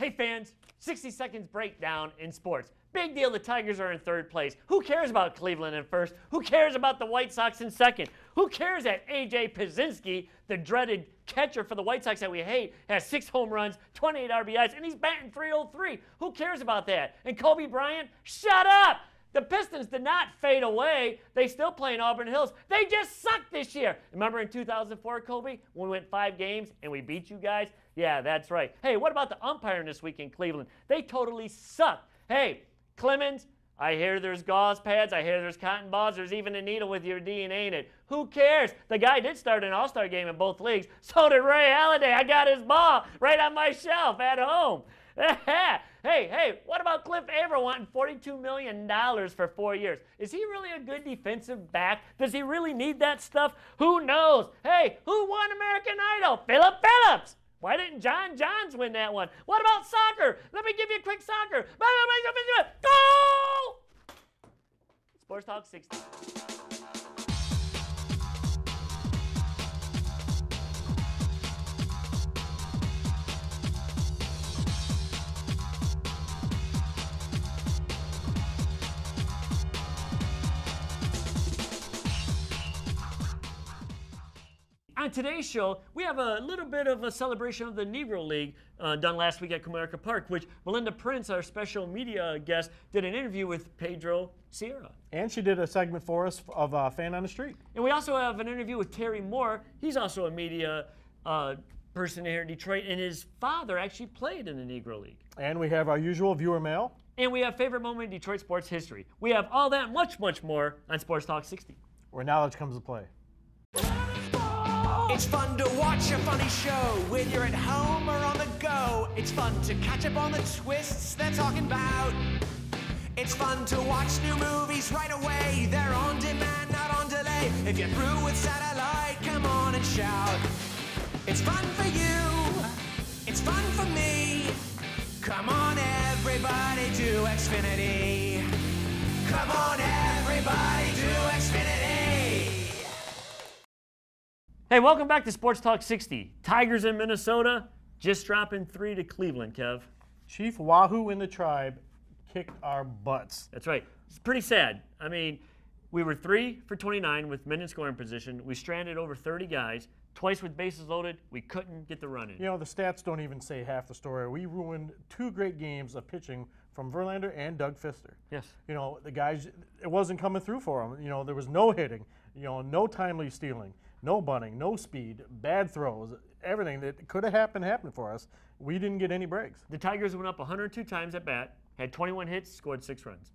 Hey fans, 60 seconds breakdown in sports. Big deal, the Tigers are in third place. Who cares about Cleveland in first? Who cares about the White Sox in second? Who cares that A.J. Pierzynski, the dreaded catcher for the White Sox that we hate, has 6 home runs, 28 RBIs, and he's batting .303? Who cares about that? And Kobe Bryant? Shut up! The Pistons did not fade away. They still play in Auburn Hills. They just sucked this year. Remember in 2004, Kobe, when we went 5 games and we beat you guys? Yeah, that's right. Hey, what about the umpiring this week in Cleveland? They totally suck. Hey, Clemens, I hear there's gauze pads. I hear there's cotton balls. There's even a needle with your DNA in it. Who cares? The guy did start an all-star game in both leagues. So did Ray Halladay. I got his ball right on my shelf at home. Hey, what about Cliff Averill wanting $42 million for 4 years? Is he really a good defensive back? Does he really need that stuff? Who knows? Hey, who won American Idol? Philip Phillips. Why didn't John Johns win that one? What about soccer? Let me give you a quick soccer. Goal! Sports Talk 60. On today's show, we have a little bit of a celebration of the Negro League done last week at Comerica Park, which Melinda Prince, our special media guest, did an interview with Pedro Sierra. And she did a segment for us of Fan on the Street. And we also have an interview with Terry Moore. He's also a media person here in Detroit, and his father actually played in the Negro League. And we have our usual viewer mail. And we have favorite moment in Detroit sports history. We have all that and much, much more on Sports Talk 60. Where knowledge comes to play. It's fun to watch a funny show when you're at home or on the go. It's fun to catch up on the twists they're talking about. It's fun to watch new movies right away. They're on demand, not on delay. If you're through with satellite, come on and shout. It's fun for you. It's fun for me. Come on, everybody, to Xfinity. Come on, everybody, to Xfinity. Hey, welcome back to Sports Talk 60. Tigers in Minnesota just dropping 3 to Cleveland, Kev. Chief Wahoo and the Tribe kicked our butts. That's right. It's pretty sad. I mean, we were 3 for 29 with men in scoring position. We stranded over 30 guys. Twice with bases loaded, we couldn't get the run in. You know, the stats don't even say half the story. We ruined 2 great games of pitching from Verlander and Doug Fister. Yes. You know, the guys, it wasn't coming through for them. You know, there was no hitting, you know, no timely stealing, no bunting, no speed, bad throws, everything that could have happened for us. We didn't get any breaks. The Tigers went up 102 times at bat, had 21 hits, scored 6 runs.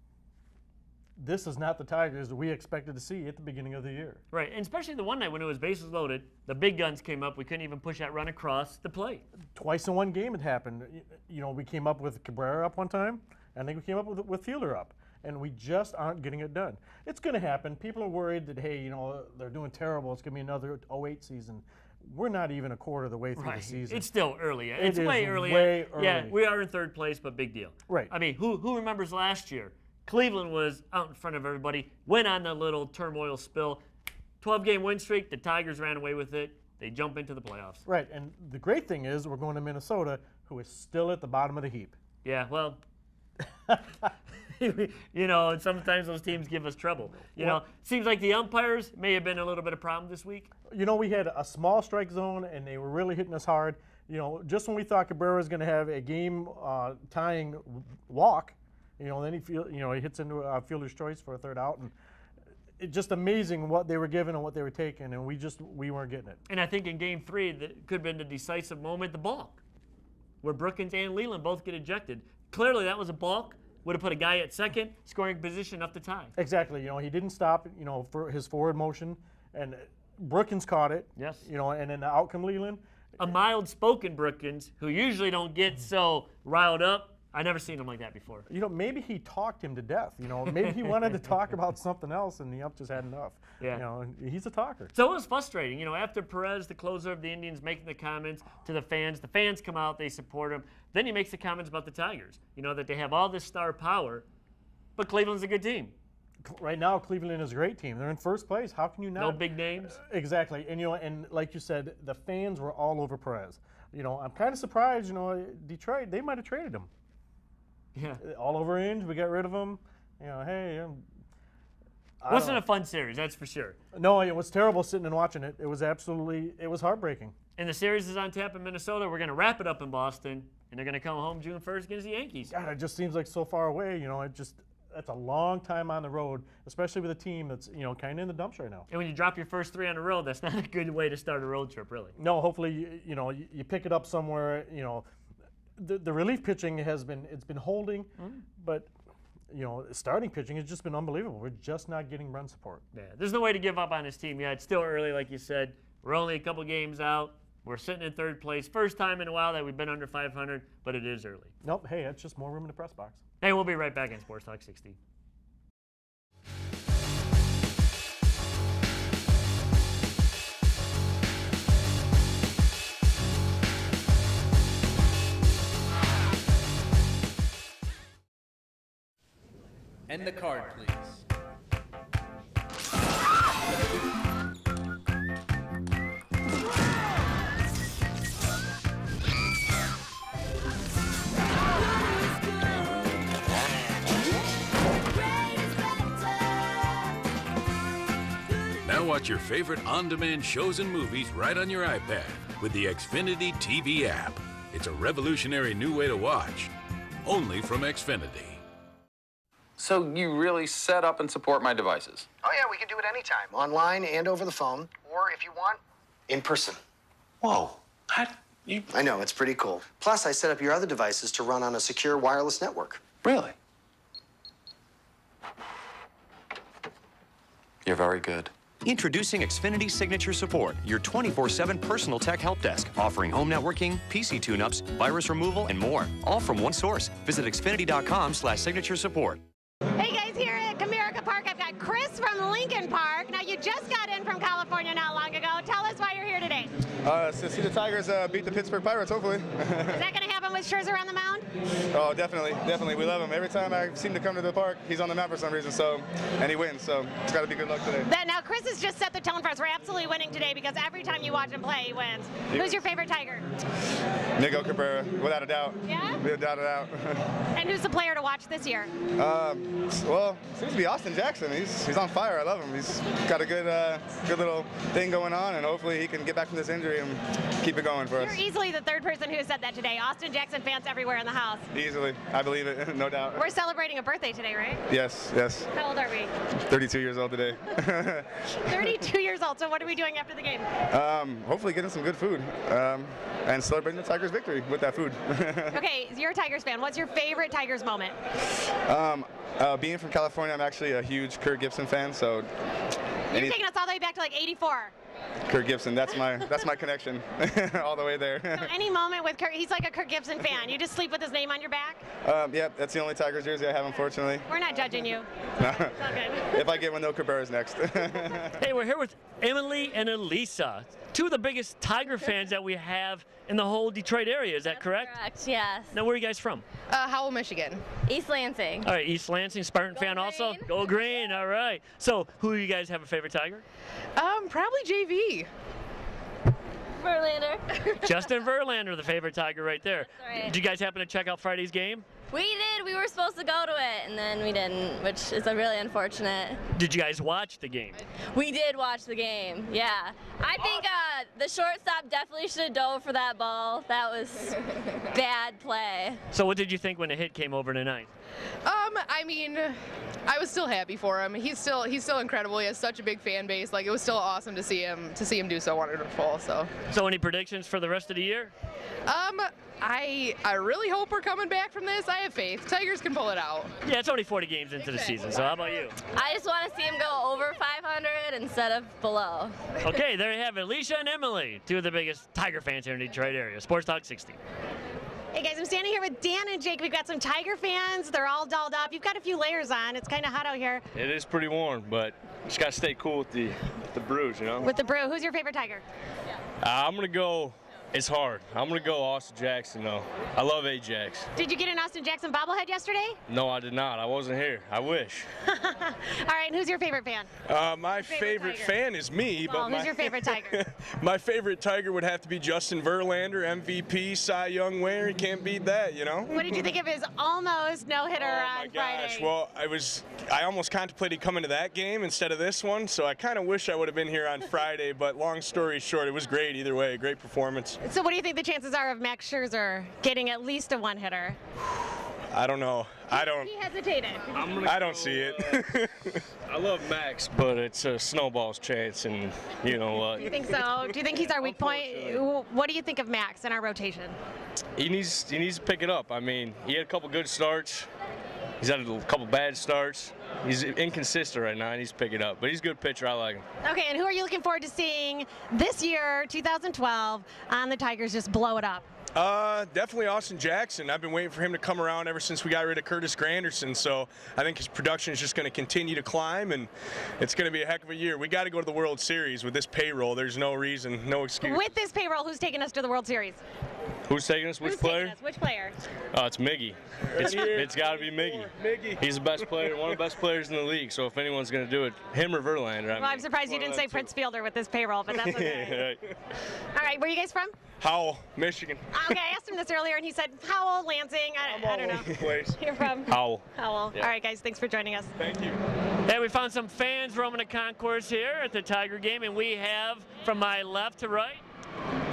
This is not the Tigers that we expected to see at the beginning of the year. Right, and especially the one night when it was bases loaded, the big guns came up. We couldn't even push that run across the plate. Twice in one game it happened. You know, we came up with Cabrera up one time, and I think we came up with Fielder up, and we just aren't getting it done. It's going to happen. People are worried that, hey, you know, they're doing terrible. It's going to be another 08 season. We're not even a quarter of the way through the season. It's still early. It's way early. Way early. Yeah, we are in third place, but big deal. Right. I mean, who remembers last year? Cleveland was out in front of everybody, went on the little turmoil spill. 12-game win streak, the Tigers ran away with it. They jump into the playoffs. Right, and the great thing is we're going to Minnesota, who is still at the bottom of the heap. Yeah, well, you know, and sometimes those teams give us trouble. You know, seems like the umpires may have been a little bit of a problem this week. You know, we had a small strike zone, and they were really hitting us hard. You know, just when we thought Cabrera was going to have a game-tying walk, you know, then he hits into a fielder's choice for a third out, and it's just amazing what they were given and what they were taking, and we weren't getting it. And I think in Game 3, that could have been the decisive moment, the balk, where Brookins and Leland both get ejected. Clearly, that was a balk. Would have put a guy at second, scoring position up to tie. Exactly. You know, he didn't stop. You know, for his forward motion, and Brookins caught it. Yes. You know, and then the outcome Leland. A mild-spoken Brookins, who usually don't get so riled up. I never seen him like that before. You know, maybe he talked him to death. You know, maybe he wanted to talk about something else, and the ump just had enough. Yeah. You know, he's a talker. So it was frustrating. You know, after Perez, the closer of the Indians, making the comments to the fans come out, they support him. Then he makes the comments about the Tigers. You know, that they have all this star power, but Cleveland's a good team. Right now, Cleveland is a great team. They're in first place. How can you not? No big names. Exactly. And, you know, and like you said, the fans were all over Perez. you know, I'm kind of surprised. You know, Detroit, they might have traded him. Yeah. All over Inge, we got rid of him. You know, hey. Wasn't a fun series, that's for sure. No, it was terrible sitting and watching it. It was heartbreaking. And the series is on tap in Minnesota. We're going to wrap it up in Boston, and they're going to come home June 1st against the Yankees. God, it just seems like so far away. You know, that's a long time on the road, especially with a team that's, you know, kind of in the dumps right now. And when you drop your first 3 on the road, that's not a good way to start a road trip, really. No, hopefully, you know, you pick it up somewhere. You know, the relief pitching it's been holding, but. You know, starting pitching has just been unbelievable. We're just not getting run support. Yeah, there's no way to give up on this team yet. It's still early, like you said. We're only a couple games out. We're sitting in 3rd place. First time in a while that we've been under 500, but it is early. Nope, hey, that's just more room in the press box. Hey, we'll be right back in Sports Talk 60. And the card, please. Now watch your favorite on-demand shows and movies right on your iPad with the Xfinity TV app. It's a revolutionary new way to watch, only from Xfinity. So you really set up and support my devices? Oh yeah, we can do it anytime, online and over the phone, or if you want, in person. Whoa. I know, it's pretty cool. Plus, I set up your other devices to run on a secure wireless network. Really? You're very good. Introducing Xfinity Signature Support, your 24/7 personal tech help desk, offering home networking, PC tune-ups, virus removal, and more, all from one source. Visit xfinity.com/signature support. Hey guys, here at Comerica Park, I've got Chris from Lincoln Park. Now, you just got in from California not long ago. Tell us why you're here today. To see the Tigers beat the Pittsburgh Pirates, hopefully. Is that going to happen with Scherzer on the mound? Oh, definitely. We love him. Every time I seem to come to the park, he's on the mound for some reason, and he wins, so it's got to be good luck today. Now, Chris has just set the tone for us. We're absolutely winning today because every time you watch him play, he wins. Who's your favorite Tiger? Negro Cabrera, without a doubt. Yeah? Without a doubt. And who's the player to watch this year? Well, seems to be Austin Jackson. He's on fire. I love him. He's got a good little thing going on, and hopefully he can get back from this injury and keep it going for us. You're easily the 3rd person who has said that today. Austin Jackson fans everywhere in the house. Easily. I believe it, no doubt. We're celebrating a birthday today, right? Yes. How old are we? 32 years old today. 32 years old. So what are we doing after the game? Hopefully getting some good food and celebrating the Tigers' victory with that food. Okay, you're a Tigers fan. What's your favorite Tigers moment? Being from California, I'm actually a huge Kirk Gibson fan, so... You're taking us all the way back to like 84. Kirk Gibson, that's my connection, all the way there. So any moment with Kirk, he's like a Kirk Gibson fan. You just sleep with his name on your back? Yeah, that's the only Tigers jersey I have, unfortunately. We're not judging you. No. It's all good. If I get one, though, Cabrera's next. Hey, we're here with Emily and Elisa, 2 of the biggest Tiger fans that we have in the whole Detroit area. Is that correct? Correct, yes. Now, where are you guys from? Howell, Michigan. East Lansing. All right, East Lansing, Spartan fan also? Green. Go Green, all right. So, who do you guys have a favorite Tiger? Probably JV. Verlander. Justin Verlander, the favorite Tiger right there. That's right. Did you guys happen to check out Friday's game? We did. We were supposed to go to it, and then we didn't, which is really unfortunate. Did you guys watch the game? We did watch the game, yeah. I think the shortstop definitely should have dove for that ball. That was bad play. So what did you think when the hit came over tonight? I mean, I was still happy for him. He's still incredible. He has such a big fan base. Like, it was still awesome to see him do so wonderful. So any predictions for the rest of the year? I really hope we're coming back from this. I have faith. Tigers can pull it out. Yeah, it's only 40 games into the season, so how about you? I just want to see him go over 500 instead of below. Okay, there you have it. Alicia and Emily, 2 of the biggest Tiger fans here in the Detroit area. Sports Talk 60. Hey guys, I'm standing here with Dan and Jake. We've got some Tiger fans. They're all dolled up. You've got a few layers on. It's kind of hot out here. It is pretty warm, but just got to stay cool with the brews, you know? With the brew. Who's your favorite Tiger? I'm going to go It's hard. I'm going to go Austin Jackson, though. I love Ajax. Did you get an Austin Jackson bobblehead yesterday? No, I did not. I wasn't here. I wish. All right, and who's your favorite fan? My favorite fan is me. Well, who's your favorite Tiger? My favorite Tiger would have to be Justin Verlander, MVP, Cy Young winner. You can't beat that, you know? What did you think of his almost no-hitter on Friday? Well, I almost contemplated coming to that game instead of this one, so I kind of wish I would have been here on Friday, but long story short, it was great either way. Great performance. So what do you think the chances are of Max Scherzer getting at least a one-hitter? I don't know. He hesitated. I don't see it. I love Max, but it's a snowball's chance, and you know what? Do you think so? Do you think he's our weak point? What do you think of Max in our rotation? He needs to pick it up. I mean, he had a couple good starts. He's had a couple bad starts. He's inconsistent right now, and he's picking up. But he's a good pitcher. I like him. Okay, and who are you looking forward to seeing this year, 2012, on the Tigers just blow it up? Definitely Austin Jackson. I've been waiting for him to come around ever since we got rid of Curtis Granderson, so I think his production is just going to continue to climb, and it's going to be a heck of a year. We got to go to the World Series with this payroll. There's no reason, no excuse. With this payroll, who's taking us to the World Series? Who's taking us? Which player? Which player? It's Miggy. It's got to be Miggy. He's the best player, one of the best players in the league. So if anyone's going to do it, him or Verlander. Well, I'm surprised you didn't say Prince Fielder with this payroll, but that's okay. All right, where are you guys from? Howell, Michigan. Okay, I asked him this earlier, and he said Howell, Lansing. I don't know. Place. You're from? Howell. Howell. Yeah. All right, guys, thanks for joining us. Thank you. Hey, we found some fans roaming the concourse here at the Tiger game, and we have, from my left to right,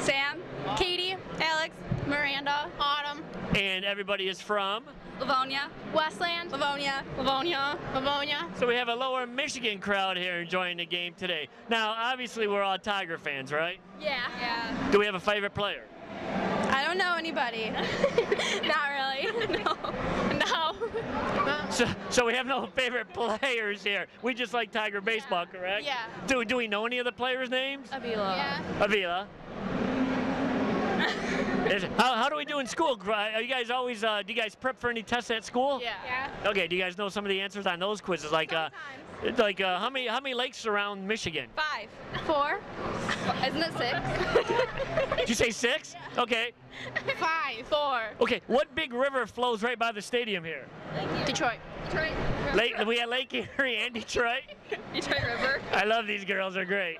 Sam, Katie, Alex, Miranda, Autumn, and everybody is from Livonia, Westland, Livonia, Livonia, Livonia. So we have a lower Michigan crowd here enjoying the game today. Now, obviously, we're all Tiger fans, right? Yeah. Do we have a favorite player? I don't know anybody. Not really. No. So we have no favorite players here. We just like Tiger baseball, correct? Yeah. Do we know any of the players' names? Avila. Yeah. Avila. How do we do in school? Are you guys always, do you guys prep for any tests at school? Yeah. Okay, do you guys know some of the answers on those quizzes? Like how many lakes surround Michigan? 5. 4. Isn't it 6? Did you say 6? Okay. 5. 4. Okay, what big river flows right by the stadium here? Detroit. We have Lake Erie and Detroit. Detroit River. I love these girls, they're great.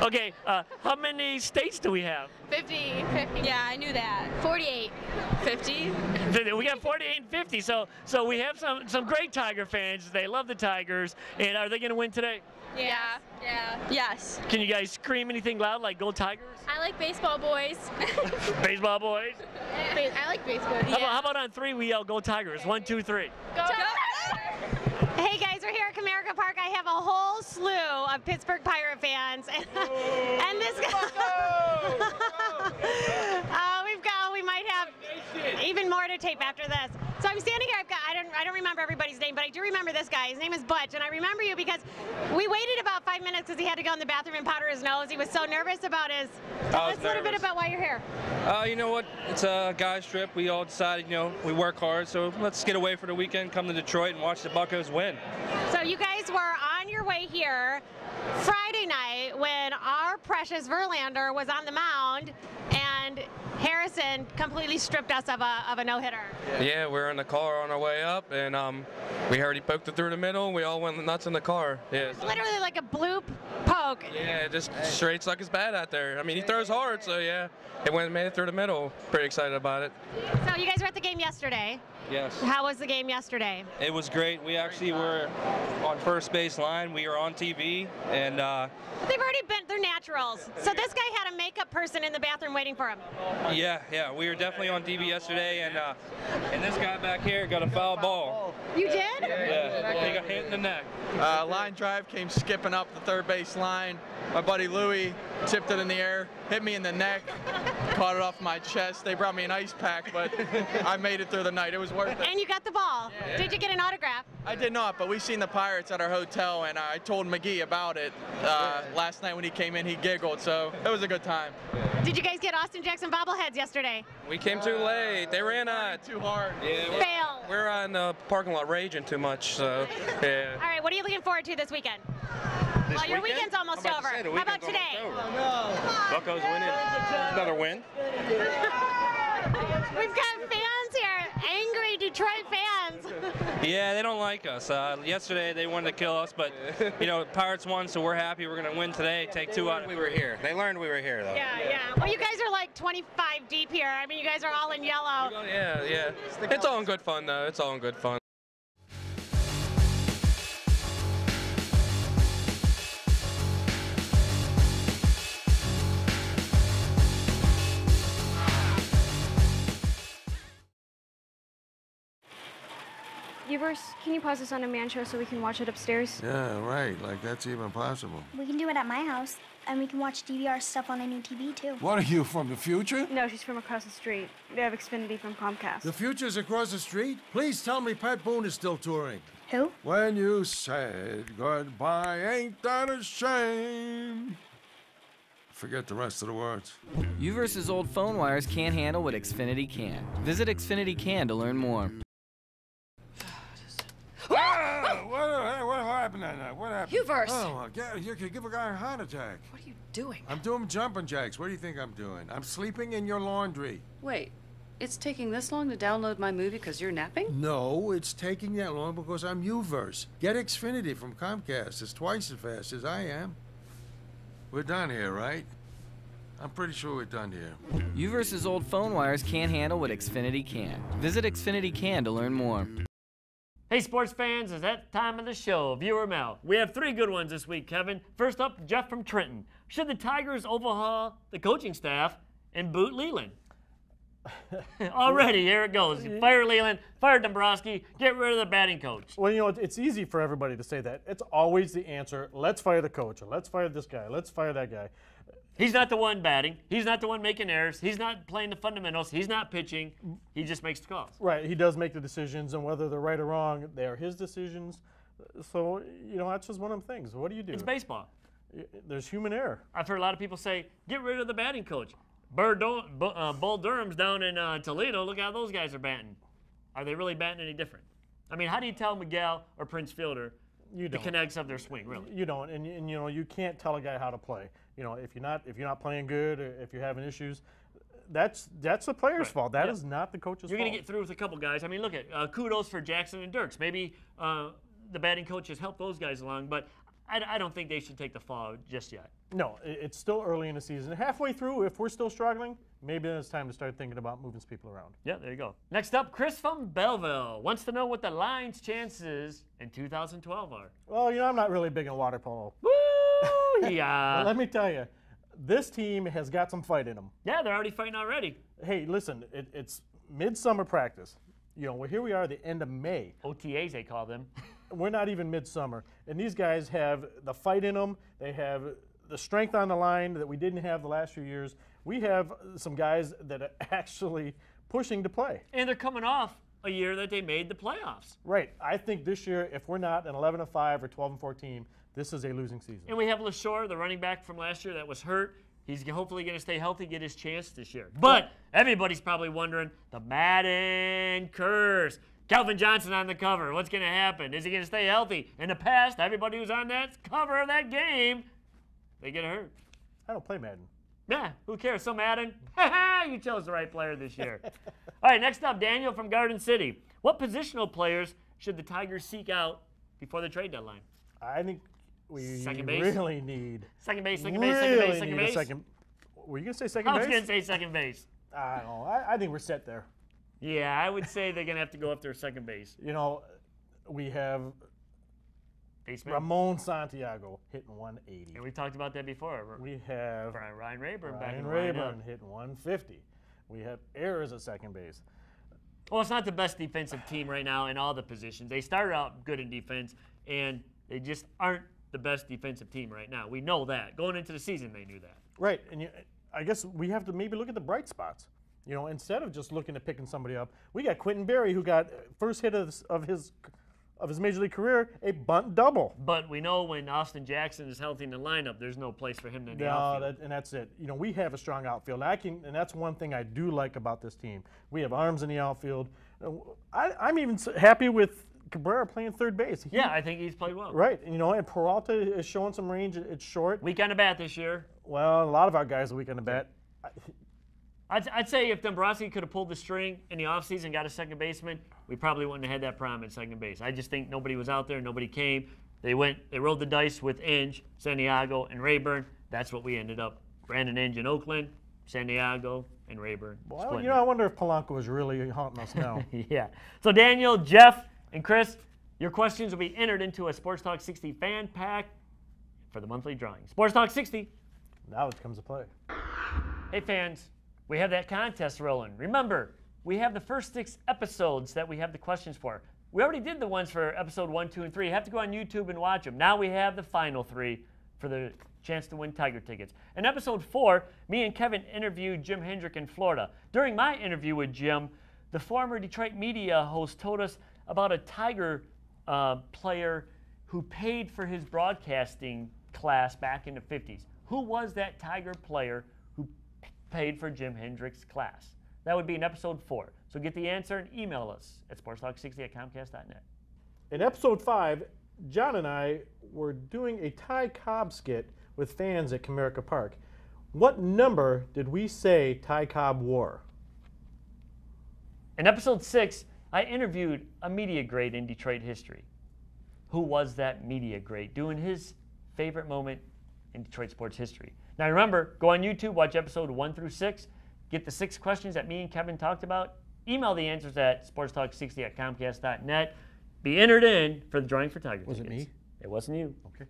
Okay, how many states do we have? 50. Yeah, I knew that. 48. 50. We got 48 and 50, so we have some great Tiger fans. They love the Tigers, and are they going to win today? Yeah. Yes. Can you guys scream anything loud like "Go Tigers"? I like baseball boys. Baseball boys. I like baseball. How about on 3 we yell "Go Tigers"? 1, 2, 3. Go. Hey guys, we're here at Comerica Park. I have a whole slew of Pittsburgh Pirate fans, and this guy. We might have even more to tape after this. So I'm standing here. I don't remember everybody's name, but I do remember this guy. His name is Butch, and I remember you because we waited about 5 minutes because he had to go in the bathroom and powder his nose. He was so nervous about his. Tell us a little bit about why you're here. You know what? It's a guys trip. We all decided, we work hard, so let's get away for the weekend, come to Detroit, and watch the Buccos win. So you guys were on your way here Friday night when our precious Verlander was on the mound, and Harrison completely stripped us of a no-hitter. Yeah, we were in the car on our way up, and we heard he poked it through the middle. We all went nuts in the car. Yeah. It's literally like a bloop poke. Yeah, just straight suck his bat out there. I mean, he throws hard, so yeah, it made it through the middle. Pretty excited about it. So you guys were at the game yesterday. Yes. How was the game yesterday? It was great. We actually were on first base line. We were on TV, and they've already been. They're naturals. So this guy had a makeup person in the bathroom waiting for him. yeah, we were definitely on TV yesterday, and this guy back here got a foul ball. You did? Yeah, he got hit in the neck. Line drive came skipping up the third base line. My buddy Louie tipped it in the air, hit me in the neck, caught it off my chest. They brought me an ice pack, but I made it through the night. It was worth it. And you got the ball. Yeah. Did you get an autograph? I did not, but we seen the Pirates at our hotel, and I told McGee about it last night when he came in. He giggled, so it was a good time. Did you guys get Austin Jackson bobbleheads yesterday? We came too late. They ran too hard. Yeah, Fail. We were on the parking lot raging too much, so yeah. All right, what are you looking forward to this weekend? Well, your weekend's almost over. How about today? Buccos winning. Another win. We've got fans here, angry Detroit fans. Yeah, they don't like us. Yesterday they wanted to kill us, but you know, Pirates won, so we're happy. We're going to win today. Take 2 out. We were here. They learned we were here, though. Yeah. Well, you guys are like 25 deep here. I mean, you guys are all in yellow. Yeah. It's all in good fun, though. It's all in good fun. Viewers, can you pause this on demand show so we can watch it upstairs? Yeah, right. Like, that's even possible. We can do it at my house, and we can watch DVR stuff on any TV, too. What are you, from the future? No, she's from across the street. They have Xfinity from Comcast. The future's across the street? Please tell me Pat Boone is still touring. Who? When you said goodbye, ain't that a shame? Forget the rest of the words. U-versus old phone wires can't handle what Xfinity can. Visit Xfinity Can to learn more. What happened that night? What happened? U-verse. Oh, you could give a guy a heart attack. What are you doing? I'm doing jumping jacks. What do you think I'm doing? I'm sleeping in your laundry. Wait, it's taking this long to download my movie because you're napping? No, it's taking that long because I'm U-verse. Get Xfinity from Comcast. It's twice as fast as I am. We're done here, right? I'm pretty sure we're done here. U-versus old phone wires can't handle what Xfinity can. Visit Xfinity Can to learn more. Hey, sports fans, it's that time of the show, Viewer Mail. We have 3 good ones this week, Kevin. First up, Jeff from Trenton. Should the Tigers overhaul the coaching staff and boot Leland? Already, here it goes. Fire Leland, fire Dombrowski, get rid of the batting coach. Well, you know, it's easy for everybody to say that. It's always the answer, let's fire the coach, or let's fire this guy, let's fire that guy. He's not the one batting. He's not the one making errors. He's not playing the fundamentals. He's not pitching. He just makes the calls. Right. He does make the decisions, and whether they're right or wrong, they are his decisions. So, you know, that's just one of them things. What do you do? It's baseball. There's human error. I've heard a lot of people say, get rid of the batting coach. Bull Durham's down in Toledo. Look how those guys are batting. Are they really batting any different? I mean, how do you tell Miguel or Prince Fielder the kinetics of their swing, really? You don't, and you know, you can't tell a guy how to play. You know, if you're not playing good, or if you're having issues, that's the player's fault. That is not the coach's fault. You're going to get through with a couple guys. I mean, look at kudos for Jackson and Dirks. Maybe the batting coach has helped those guys along, but I don't think they should take the fall just yet. No, it's still early in the season. Halfway through, if we're still struggling, maybe then it's time to start thinking about moving some people around. Yeah, there you go. Next up, Chris from Belleville wants to know what the Lions' chances in 2012 are. Well, you know, I'm not really big on water polo. Woo! Yeah. Well, let me tell you, this team has got some fight in them. Yeah, they're already fighting already. Hey, listen, it's midsummer practice. You know, well, here we are at the end of May. OTAs, they call them. We're not even midsummer. And these guys have the fight in them. They have the strength on the line that we didn't have the last few years. We have some guys that are actually pushing to play. And they're coming off a year that they made the playoffs. Right. I think this year, if we're not an 11-5 or 12-4 team, this is a losing season. And we have LaShore, the running back from last year that was hurt. He's hopefully going to stay healthy, get his chance this year. But everybody's probably wondering, the Madden curse. Calvin Johnson on the cover. What's going to happen? Is he going to stay healthy? In the past, everybody who's on that cover of that game, they get hurt. I don't play Madden. Yeah, who cares? So Madden, you chose the right player this year. All right, next up, Daniel from Garden City. What positional players should the Tigers seek out before the trade deadline? I think we really need second base. Were you going to say second base? I was going to say second base. I don't know. I think we're set there. Yeah, I would say they're going to have to go up there second base. You know, we have Ramon Santiago hitting 180. And we talked about that before. We have Ryan Rayburn back in Rayburn hitting 150. We have Ayers at second base. Well, it's not the best defensive team right now in all the positions. They started out good in defense, and they just aren't the best defensive team right now. We know that. Going into the season, they knew that. Right, and I guess we have to maybe look at the bright spots. You know, instead of just looking at picking somebody up, we got Quentin Berry, who got first hit of his Major League career, a bunt double. But we know when Austin Jackson is healthy in the lineup, there's no place for him in the outfield. And that's it. You know, we have a strong outfield. And that's one thing I do like about this team. We have arms in the outfield. I'm even happy with Cabrera playing third base. Yeah, I think he's played well. Right, you know, and Peralta is showing some range. It's short. Week on the bat this year. Well, a lot of our guys are weak on the bat. I'd say if Dombrowski could have pulled the string in the offseason and got a second baseman, we probably wouldn't have had that problem at second base. I just think nobody was out there, nobody came. They rolled the dice with Inge, Santiago, and Rayburn. That's what we ended up. Brandon Inge in Oakland, Santiago, and Rayburn. Well, you know, I wonder if Polanco was really haunting us now. Yeah. So Daniel, Jeff, and Chris, your questions will be entered into a Sports Talk 60 fan pack for the monthly drawing. Sports Talk 60. Now it comes to play. Hey fans, we have that contest rolling. Remember, we have the first 6 episodes that we have the questions for. We already did the ones for episode 1, 2, and 3. You have to go on YouTube and watch them. Now we have the final 3 for the chance to win Tiger tickets. In episode 4, me and Kevin interviewed Jim Hendrick in Florida. During my interview with Jim, the former Detroit media host told us about a Tiger player who paid for his broadcasting class back in the 50s. Who was that Tiger player who paid for Jim Hendrick's class? That would be in episode 4. So get the answer and email us at sportstalk60@comcast.net. In episode 5, John and I were doing a Ty Cobb skit with fans at Comerica Park. What number did we say Ty Cobb wore? In episode 6, I interviewed a media great in Detroit history. Who was that media great doing his favorite moment in Detroit sports history? Now remember, go on YouTube, watch episode 1 through 6, get the 6 questions that me and Kevin talked about, email the answers at sportstalk60@comcast.net. Be entered in for the drawing for Tiger tickets. Was it me? It wasn't you. Okay.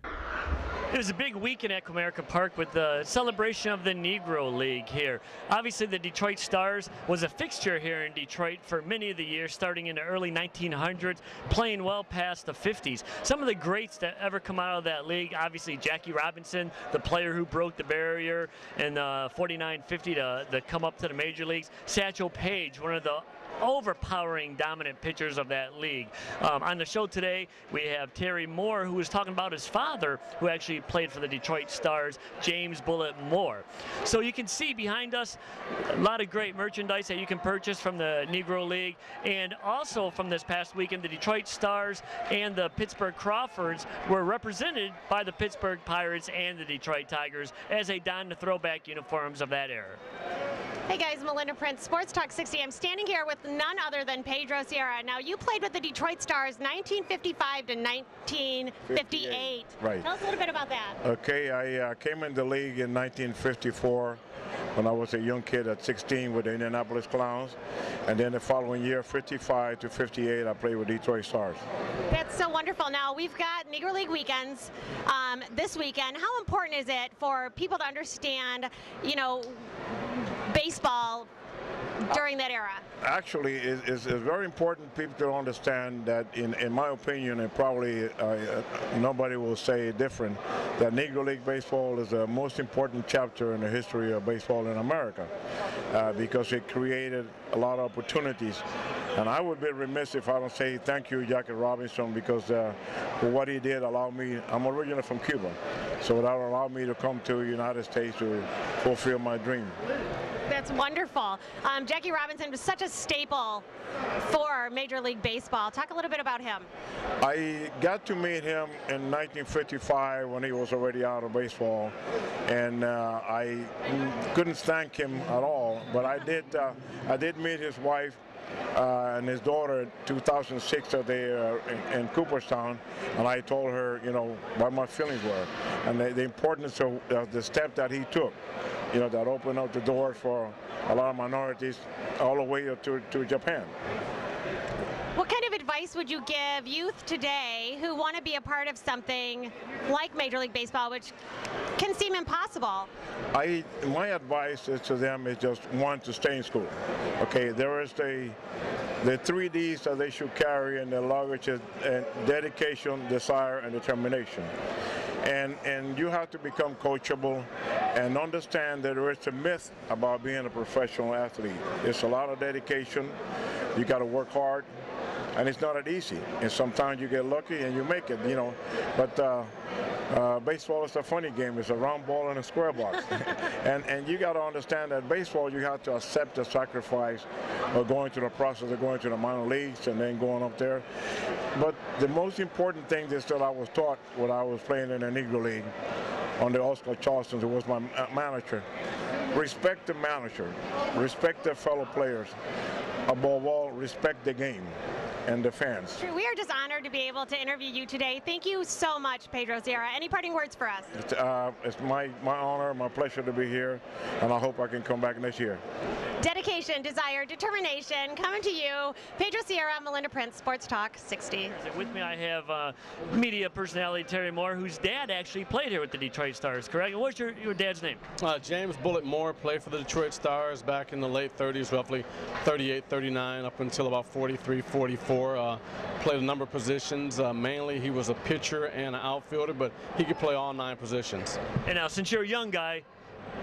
It was a big weekend at Comerica Park with the celebration of the Negro League here. Obviously, the Detroit Stars was a fixture here in Detroit for many of the years, starting in the early 1900s, playing well past the 50s. Some of the greats that ever come out of that league, obviously Jackie Robinson, the player who broke the barrier in 49-50 to come up to the major leagues. Satchel Paige, one of the overpowering dominant pitchers of that league. On the show today, we have Terry Moore, who was talking about his father, who actually played for the Detroit Stars, James Bullitt Moore. So you can see behind us a lot of great merchandise that you can purchase from the Negro League, and also from this past weekend, the Detroit Stars and the Pittsburgh Crawfords were represented by the Pittsburgh Pirates and the Detroit Tigers as they donned the throwback uniforms of that era. Hey guys, Melinda Prince, Sports Talk 60. I'm standing here with none other than Pedro Sierra. Now, you played with the Detroit Stars 1955 to 1958. Right. Tell us a little bit about that. Okay, I came in the league in 1954 when I was a young kid at 16 with the Indianapolis Clowns. And then the following year, 55 to 58, I played with Detroit Stars. That's so wonderful. Now, we've got Negro League weekends this weekend. How important is it for people to understand, you know, baseball during that era? Actually, it's very important people to understand that, in my opinion, and probably nobody will say different, that Negro League baseball is the most important chapter in the history of baseball in America because it created a lot of opportunities. And I would be remiss if I don't say thank you, Jackie Robinson, because for what he did allowed me, I'm originally from Cuba, so that allowed me to come to the United States to fulfill my dream. That's wonderful. Jackie Robinson was such a staple for Major League Baseball. Talk a little bit about him. I got to meet him in 1955 when he was already out of baseball, and I couldn't thank him at all. But I did meet his wife and his daughter in 2006 in Cooperstown, and I told her, you know, what my feelings were and the importance of the step that he took, you know, that opened up the door for a lot of minorities all the way to Japan. What kind of advice would you give youth today who want to be a part of something like Major League Baseball, which can seem impossible? My advice to them is just, one, to stay in school. Okay, there is the 3 Ds that they should carry in their luggage: dedication, desire, and determination. And you have to become coachable and understand that there is a myth about being a professional athlete. It's a lot of dedication. You got to work hard. and it's not that easy. And sometimes you get lucky and you make it, you know. But baseball is a funny game. It's a round ball in a square box. and you got to understand that baseball, you have to accept the sacrifice of going through the process of going to the minor leagues and then going up there. But the most important thing is that I was taught when I was playing in the Negro League under Oscar Charleston, who was my manager. Respect the manager, respect the fellow players. Above all, respect the game and the fans. True. We are just honored to be able to interview you today. Thank you so much, Pedro Sierra. Any parting words for us? It's my honor, my pleasure to be here, and I hope I can come back next year. Dedication, desire, determination, coming to you. Pedro Sierra, Melinda Prince, Sports Talk 60. With me I have media personality Terry Moore, whose dad actually played here with the Detroit Stars, correct? And what's your dad's name? James Bullet Moore played for the Detroit Stars back in the late 30s, roughly 38, 39, up until about 43, 44. Played a number of positions. Mainly he was a pitcher and an outfielder, but he could play all 9 positions. And now, since you're a young guy,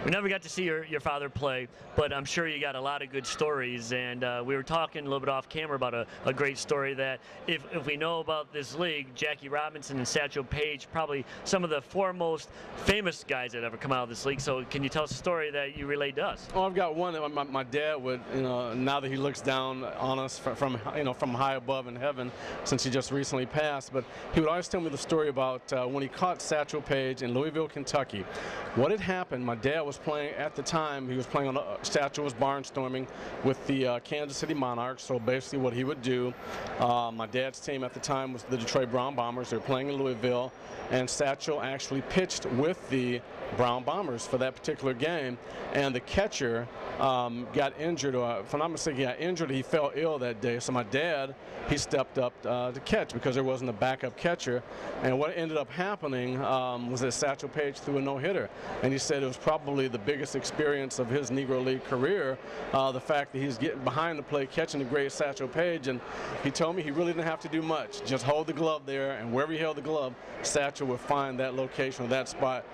we never got to see your father play, but I'm sure you got a lot of good stories. And we were talking a little bit off camera about a great story that if we know about this league, Jackie Robinson and Satchel Paige, probably some of the foremost famous guys that ever come out of this league. So can you tell us a story that you relayed to us? Oh, I've got one. My dad would, now that he looks down on us from high above in heaven, since he just recently passed, but he would always tell me the story about when he caught Satchel Paige in Louisville, Kentucky. What had happened, my dad was playing at the time, he was playing on Satchel was barnstorming with the Kansas City Monarchs. So basically what he would do, my dad's team at the time was the Detroit Brown Bombers. They were playing in Louisville, and Satchel actually pitched with the Brown Bombers for that particular game, and the catcher got injured, or if I'm not mistaken, he got injured. He fell ill that day, so my dad, he stepped up to catch because there wasn't a backup catcher. And what ended up happening was that Satchel Paige threw a no-hitter, and he said it was probably the biggest experience of his Negro League career, the fact that he's getting behind the plate, catching the great Satchel Paige. And he told me he really didn't have to do much, just hold the glove there, and wherever he held the glove, Satchel would find that location or that spot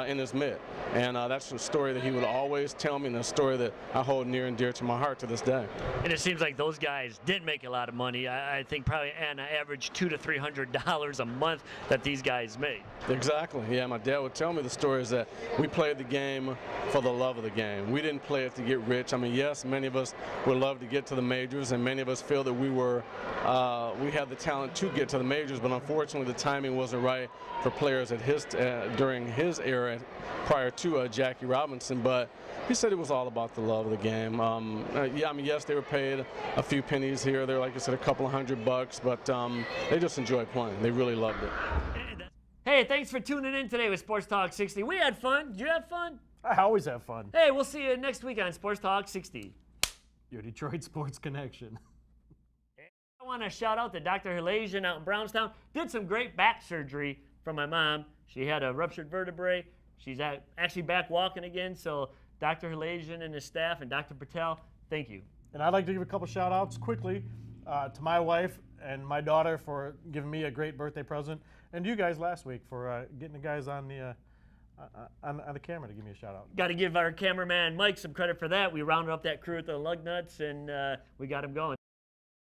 in his mitt. And that's a story that he would always tell me, and a story that I hold near and dear to my heart to this day. And it seems like those guys did make a lot of money. I think probably an average $200 to $300 a month that these guys made. Exactly. Yeah, my dad would tell me the stories that we played the game for the love of the game. We didn't play it to get rich. I mean, yes, many of us would love to get to the majors, and many of us feel that we had the talent to get to the majors, but unfortunately the timing wasn't right for players at during his era prior to Jackie Robinson. But he said it was all about the love of the game. Yeah, I mean, yes, they were paid a few pennies here or there, like I said, a couple of $100, but they just enjoyed playing. They really loved it. Hey, thanks for tuning in today with Sports Talk 60. We had fun. Did you have fun? I always have fun. Hey, we'll see you next week on Sports Talk 60. Your Detroit Sports Connection. I want to shout out to Dr. Halasian out in Brownstown. Did some great back surgery for my mom. She had a ruptured vertebrae. She's actually back walking again. So Dr. Halasian and his staff and Dr. Patel, thank you. And I'd like to give a couple shout outs quickly to my wife and my daughter for giving me a great birthday present, and you guys last week for getting the guys on the camera to give me a shout out. Got to give our cameraman Mike some credit for that. We rounded up that crew with the lug nuts, and we got him going.